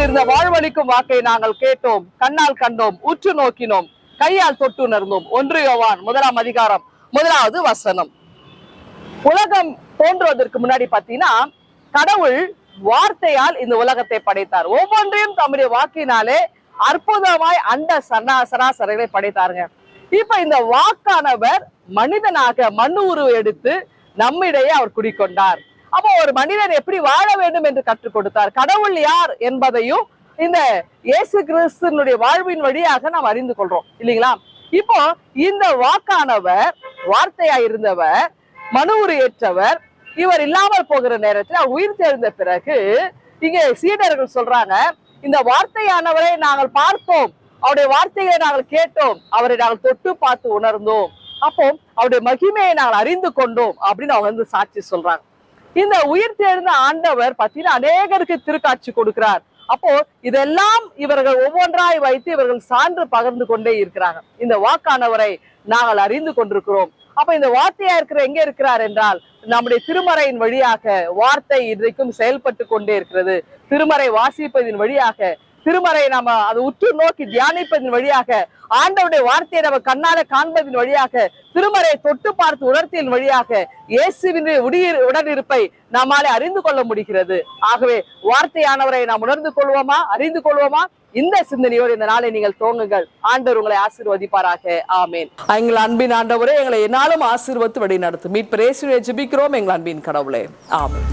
இந்த வாழ்வளிக்கும் வாக்கை நாங்கள் கேட்டோம், கண்ணால் கண்டோம், உற்று நோக்கினோம், கையால் தொட்டு உணர்ந்தோம். 1 யோவான் 1ஆம் அதிகாரம் 1வது வசனம். உலகம் தோன்றுவதற்கு முன்னாடி பாத்தீங்கன்னா கடவுள் வார்த்தையால் இந்த உலகத்தை படைத்தார். ஒவ்வொன்றையும் தம்முடைய வாக்கினாலே அற்புதமாய் அண்ட சராசரிகளை படைத்தாருங்க. இப்ப இந்த வாக்கானவர் மனிதனாக மண்ணு உருவ எடுத்து நம்மிடையே அவர் குடிக்கொண்டார். அப்போ ஒரு மனிதன் எப்படி வாழ வேண்டும் என்று கற்றுக் கொடுத்தார். கடவுள் யார் என்பதையும் இந்த இயேசு கிறிஸ்துனுடைய வாழ்வின் வழியாக நாம் அறிந்து கொள்றோம் இல்லைங்களா? இப்போ இந்த வாக்கானவர், வார்த்தையா இருந்தவர், மனு உருவேற்றவர், இவர் இல்லாமல் போகிற நேரத்தில் உயிர் தெரிந்த பிறகு இங்க சீடர்கள் சொல்றாங்க, இந்த வார்த்தையானவரை நாங்கள் பார்த்தோம், அவருடைய வார்த்தைகளை நாங்கள் கேட்டோம், அவரை நாங்கள் தொட்டு பார்த்து உணர்ந்தோம், அப்போ அவருடைய மகிமையை நாங்கள் அறிந்து கொண்டோம் அப்படின்னு அவங்க வந்து சாட்சி சொல்றாங்க. இந்த உயிர் தெரிந்த ஆண்டவர் பத்தின அநேகருக்கு திருக்காட்சி கொடுக்கிறார். அப்போ இதெல்லாம் இவர்கள் ஒவ்வொன்றாய் வைத்து இவர்கள் சான்று பகிர்ந்து கொண்டே இருக்கிறாங்க. இந்த வாக்கானவரை நாங்கள் அறிந்து கொண்டிருக்கிறோம். அப்ப இந்த வார்த்தையா இருக்கிற எங்க இருக்கிறார் என்றால் நம்முடைய திருமறையின் வழியாக வார்த்தை இன்றைக்கும் செயல்பட்டு கொண்டே இருக்கிறது. திருமறை வாசிப்பதின் வழியாக, திருமறை நம்ம அதை உற்று நோக்கி தியானிப்பதன் வழியாக, ஆண்டவருடைய வார்த்தையை நம்ம கண்ணால காண்பதன் வழியாக, திருமறை தொட்டு பார்த்து உணர்த்தியின் வழியாக இயேசுவின் உடனிருப்பை நம்மாலே அறிந்து கொள்ள முடிகிறது. ஆகவே வார்த்தையானவரை நாம் உணர்ந்து கொள்வோமா, அறிந்து கொள்வோமா? இந்த சிந்தனையோடு இந்த நாளை நீங்கள் தோங்குங்கள். ஆண்டவர் உங்களை ஆசீர்வதிப்பாராக. ஆமேன். எங்கள் அன்பின் ஆண்டவரே, எங்களை என்னாலும் ஆசீர்வதித்து வழி நடத்தும் மீட்பர் இயேசுவை ஜெபிக்கிறோம் எங்கள் அன்பின் கடவுளே. ஆமேன்.